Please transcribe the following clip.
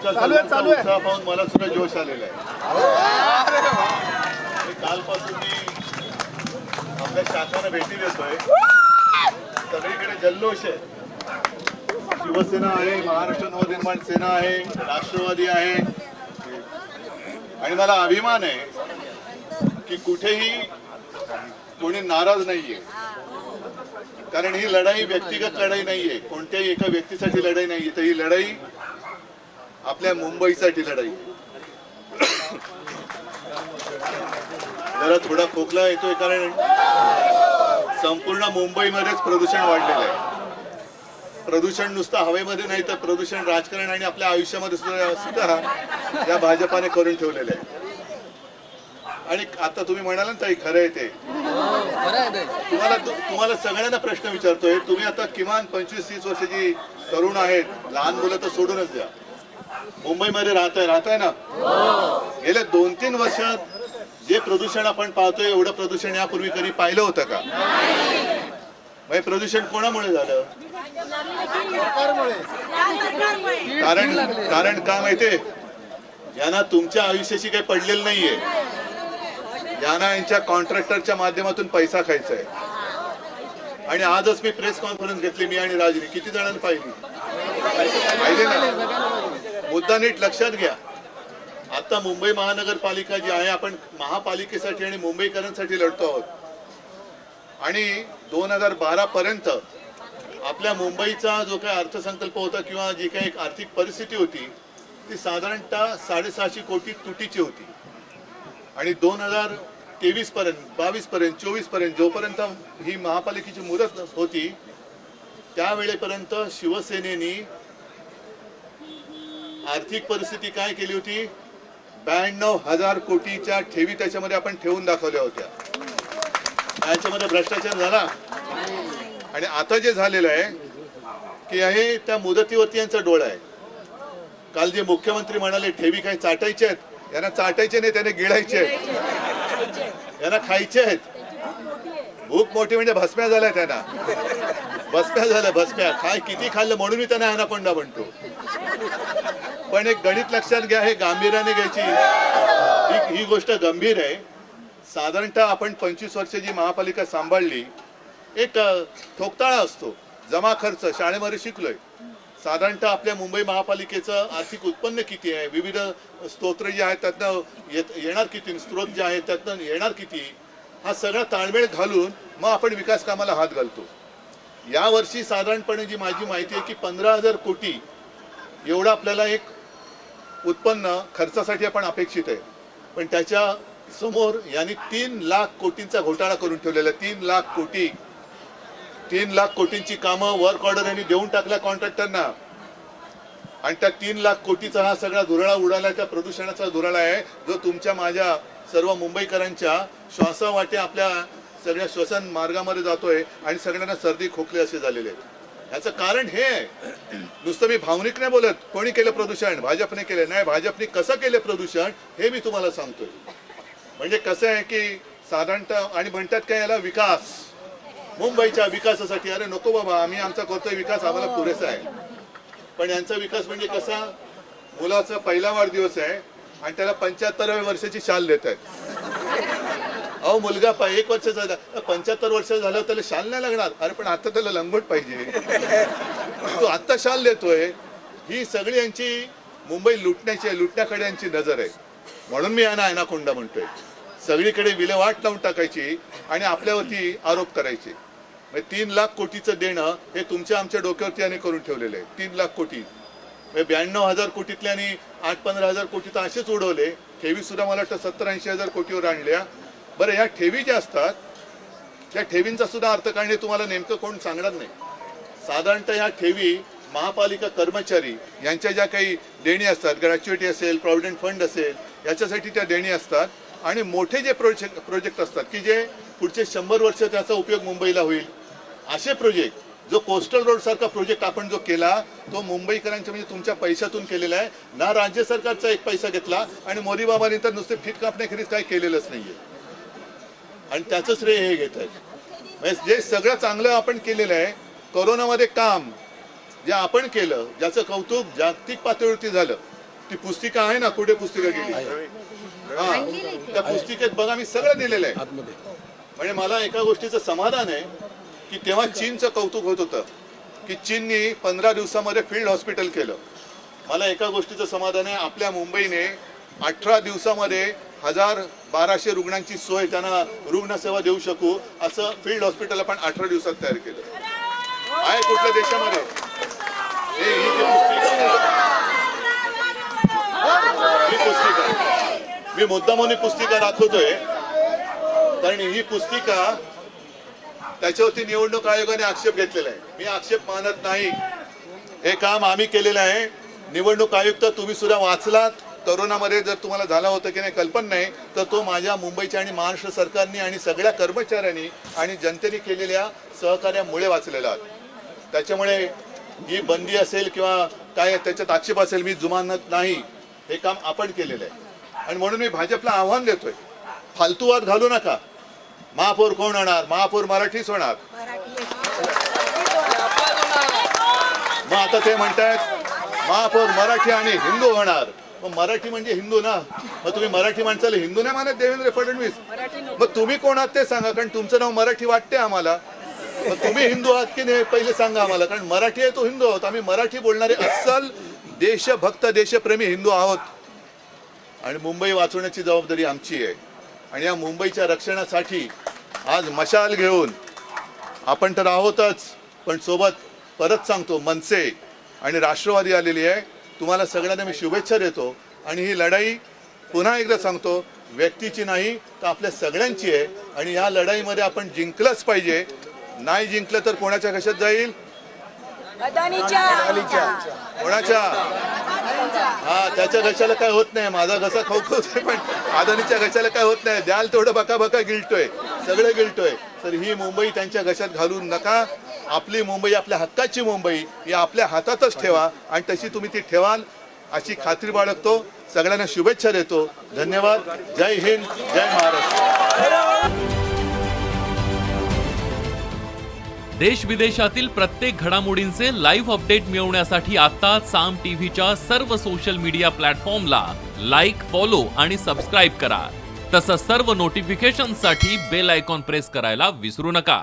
चालू आहे पाहून मला सुद्धा जोश आलेला आहे. कालपासून मी आपल्या शाखांना भेटी देतोय. सगळीकडे जल्लोष आहे. शिवसेना आहे, महाराष्ट्र नवनिर्माण सेना आहे, राष्ट्रवादी आहे आणि मला अभिमान आहे की कुठेही कोणी नाराज नाहीये. कारण ही लढाई व्यक्तिगत लढाई नाहीये, कोणत्याही एका व्यक्तीसाठी लढाई नाहीये, तर ही लढाई आपल्या मुंबईसाठी लढाई. जरा थोडा खोकला येतोय कारण संपूर्ण मुंबईमध्येच प्रदूषण वाढलेलं आहे. प्रदूषण नुसतं हवेमध्ये नाही तर प्रदूषण राजकारण आणि आपल्या आयुष्यामध्ये सुद्धा या भाजपाने करून ठेवलेलं आहे. आणि आता तुम्ही म्हणाल ना ताई, खरं आहे ते. तुम्हाला सगळ्यांना प्रश्न विचारतोय. तुम्ही आता किमान 25-30 वर्षाची तरुण आहेत, लहान मुलं तर सोडूनच द्या. मुंबईमध्ये राहताय ना. गेल्या 2-3 वर्षात जे प्रदूषण आपण पाहतोय, एवढं प्रदूषण यापूर्वी कधी पाहिलं होतं का? हे प्रदूषण कोणामुळे झालं? कारण का माहितीये, यांना तुमच्या आयुष्याशी काही पडलेलं नाहीये. यांना यांच्या कॉन्ट्रॅक्टरच्या माध्यमातून पैसा खायचा आहे. आणि आजच मी प्रेस कॉन्फरन्स घेतली, मी आणि राजनी. किती जणांनी पाहिली ना? मुद्दा नीट लक्षात घ्या. आता मुंबई महानगरपालिका जी आहे, आपण महापालिकेसाठी आणि मुंबईकरांसाठी लढतो आहोत. आणि 2012 पर्यंत आपल्या मुंबईचा जो काही अर्थसंकल्प होता किंवा जी काही आर्थिक परिस्थिती होती ती साधारणतः 650 कोटी तुटीची होती. आणि 2023 पर्यंत, 22 पर्यंत, 24 पर्यंत जोपर्यंत ही महापालिकेची मुदत होती त्यावेळेपर्यंत शिवसेनेने आर्थिक परिस्थिती काय केली होती? 92,000 कोटीच्या ठेवी त्याच्यामध्ये आपण ठेवून दाखवल्या होत्या. याच्यामध्ये भ्रष्टाचार झाला. आणि आता जे झालेलं आहे की आहे त्या मुदतीवरती यांचा डोळा आहे. काल जे मुख्यमंत्री म्हणाले ठेवी काही चाटायचे आहेत, यांना चाटायचे नाही, त्यांना गिळायचे आहेत, यांना खायचे आहेत. भूक मोठी म्हणजे भस्म्या झाल्या, त्यांना भस्म्या झाल्या. भस्म्या काय किती खाल्लं म्हणून मी त्यांना अनाकोंडा म्हणतो. पण एक गणित लक्षात घ्या, हे गांभीर्याने घ्यायची. ही गोष्ट गंभीर आहे. साधारणतः आपण 25 वर्षाची महापालिका सांभाळली. एक ठोकताळा असतो, जमा खर्च. शाळेमध्ये शिकलोय. साधारणतः आपल्या मुंबई महापालिकेचं आर्थिक उत्पन्न किती आहे, विविध स्तोत्र जे आहेत त्यातनं येणार किती, स्त्रोत जे आहेत त्यातनं येणार किती, हा सगळा ताळमेळ घालून मग आपण विकास कामाला हात घालतो. यावर्षी साधारणपणे जी माझी माहिती आहे की 15,000 कोटी एवढं आपल्याला एक उत्पन्न खर्चासाठी आपण अपेक्षित आहे. पण त्याच्या समोर यांनी 3 लाख कोटींचा घोटाळा करून ठेवलेला. 3 लाख कोटींची कामं वर्क ऑर्डर यांनी देऊन टाकल्या कॉन्ट्रॅक्टरना. आणि त्या 3 लाख कोटीचा हा सगळा धुराळा उडाला. त्या प्रदूषणाचा धुराळा आहे जो तुमच्या माझ्या सर्व मुंबईकरांच्या श्वासावाटे आपल्या सगळ्या श्वसन मार्गामध्ये जातोय आणि सगळ्यांना सर्दी खोकले असे झालेले आहेत. याचं कारण हे आहे. नुसतं मी भावनिक नाही बोलत. कोणी केलं प्रदूषण? भाजपने केलं नाही. भाजपने कसं केलं प्रदूषण हे मी तुम्हाला सांगतोय. म्हणजे कसं आहे की साधारणतः आणि म्हणतात काय याला विकास, मुंबईच्या विकासासाठी. अरे नको बाबा, आम्ही आमचा करतोय विकास, आम्हाला पुरेसा आहे. पण यांचा विकास म्हणजे कसा? मुलाचा पहिला वाढदिवस आहे आणि त्याला 75व्या वर्षाची शाल देत आहेत. अहो मुलगा 1 वर्षाचा झाला, 75 वर्ष झालं त्याला शाल नाही लागणार. अरे पण आता त्याला लंगोट पाहिजे, तू आत्ता शाल देतोय. ही सगळी यांची मुंबई लुटण्याकडे यांची नजर आहे. म्हणून मी यांना अनाकोंडा म्हणतोय. सगळीकडे विल्हेवाट लावून टाकायची आणि आपल्यावरती आरोप करायचे. 3 लाख कोटीचं देणं हे तुमच्या आमच्या डोक्यावरती याने करून ठेवलेलं आहे. 3 लाख कोटी 92,000 कोटीतल्या आणि 8-15,000 कोटी तर असेच उडवले. ठेवी सुद्धा मला वाटतं 70-80,000 कोटीवर आणल्या. बरं, या ठेवी ज्या असतात त्या ठेवींचा सुद्धा अर्थ काढणे तुम्हाला नेमकं कोण सांगणार नाही. साधारणतः या ठेवी महापालिका कर्मचारी यांच्या ज्या काही देणी असतात, ग्रॅच्युइटी असेल, प्रॉव्हिडंट फंड असेल, याच्यासाठी त्या देणी असतात. आणि मोठे जे प्रोजेक्ट असतात की जे पुढचे 100 वर्ष त्याचा उपयोग मुंबईला होईल, असे प्रोजेक्ट, जो कोस्टल रोड सारखा प्रोजेक्ट आपण जो केला तो मुंबईकरांच्या म्हणजे तुमच्या पैशातून केलेला आहे ना. राज्य सरकारचा 1 पैसा घेतला आणि मोदी बाबांनी तर नुसते फिट कापण्याखेरीज काही केलेलंच नाहीये. आणि त्याचं श्रेय हे घेत आहेत. म्हणजे जे सगळं चांगलं आपण केलेलं आहे, कोरोनामध्ये काम, जे आपण केलं, ज्याचं कौतुक जागतिक पातळीवरती झालं, ती पुस्तिका आहे ना, कुठे पुस्तिका गेली? हा, त्या पुस्तिकेत बघा मी सगळं दिलेलं आहे. म्हणजे मला एका गोष्टीचं समाधान आहे की तेव्हा चीनचं कौतुक होत होतं की चीननी 15 दिवसामध्ये फील्ड हॉस्पिटल केलं. मला एका गोष्टीचं समाधान आहे, आपल्या मुंबईने 18 दिवसामध्ये 1200 रुग्णांची सोय, त्यांना रुग्णसेवा देऊ शकू असं फील्ड हॉस्पिटल आपण 18 दिवसात तयार केलं. आहे कुठल्या देशामध्ये? ही पुस्तिका मी मुद्दामून पुस्तिका दाखवतोय कारण ही पुस्तिका त्याच्यावरती निवडणूक आयोगाने आक्षेप घेतलेला आहे. मी आक्षेप मानत नाही, हे काम आम्ही केलेलं आहे. निवडणूक आयुक्त तुम्ही सुद्धा वाचलात. तरुणामध्ये जर तुम्हाला झाला होता की नाही कल्पना नाही, तर तो माझ्या मुंबईच्या आणि महाराष्ट्र सरकारने आणि सगळ्या कर्मचाऱ्यांनी आणि जनतेने केलेल्या सहकार्यामुळे वाचलेला आहे. त्याच्यामुळे ही बंदी असेल किंवा काय त्याच्यात आक्षेप असेल मी जुमानत नाही. हे काम आपण केलेलं आहे आणि म्हणून मी भाजपला आव्हान देतोय, फालतूवाद घालू नका. महापौर कोण होणार? महापौर मराठीच होणार. मग आता ते म्हणतायत महापौर मराठी आणि हिंदू होणार. मग मराठी म्हणजे हिंदू ना, मग तुम्ही मराठी माणसाला हिंदू नाही मानत देवेंद्र फडणवीस? मग तुम्ही कोण आहात ते सांगा, कारण तुमचं नाव मराठी वाटते आम्हाला. मग तुम्ही हिंदू आहात की नाही पहिले सांगा आम्हाला, कारण मराठी आहे तो हिंदू आहोत. आम्ही मराठी बोलणारे अस्सल देशभक्त देशप्रेमी हिंदू आहोत आणि मुंबई वाचवण्याची जबाबदारी आमची आहे. आणि या मुंबईच्या रक्षणासाठी आज मशाल घेऊन आपण तर आहोतच, पण सोबत परत सांगतो मनसे आणि राष्ट्रवादी आलेली आहे. तुम्हाला सगळ्यांना मी शुभेच्छा देतो आणि ही लढाई पुन्हा एकदा सांगतो व्यक्तीची नाही तर आपल्या सगळ्यांची आहे आणि या लढाईमध्ये आपण जिंकलंच पाहिजे. नाही जिंकलं तर कोणाच्या घशात जाईल? कोणाच्या? हा, त्याच्या घशाला काय होत नाही, माझा घसा खवखवतोय पण अदानीच्या घशाला काय होत नाही. द्याल तेवढं बका बका गिळतोय, सगळं गिळतोय. तर ही मुंबई त्यांच्या घशात घालू नका. आपली मुंबई, आपल्या हक्काची मुंबई ही आपल्या हातातच ठेवा आणि तशी तुम्ही ती ठेवाल अशी खात्री बाळगतो. सगळ्यांना शुभेच्छा देतो. धन्यवाद. जय हिंद, जय महाराष्ट्र. देश विदेशातील प्रत्येक घडामोडींचे लाईव्ह अपडेट मिळवण्यासाठी आता साम टीव्हीच्या सर्व सोशल मीडिया प्लॅटफॉर्मला लाईक, फॉलो आणि सबस्क्राईब करा. तसंच सर्व नोटिफिकेशनसाठी बेल आयकॉन प्रेस करायला विसरू नका.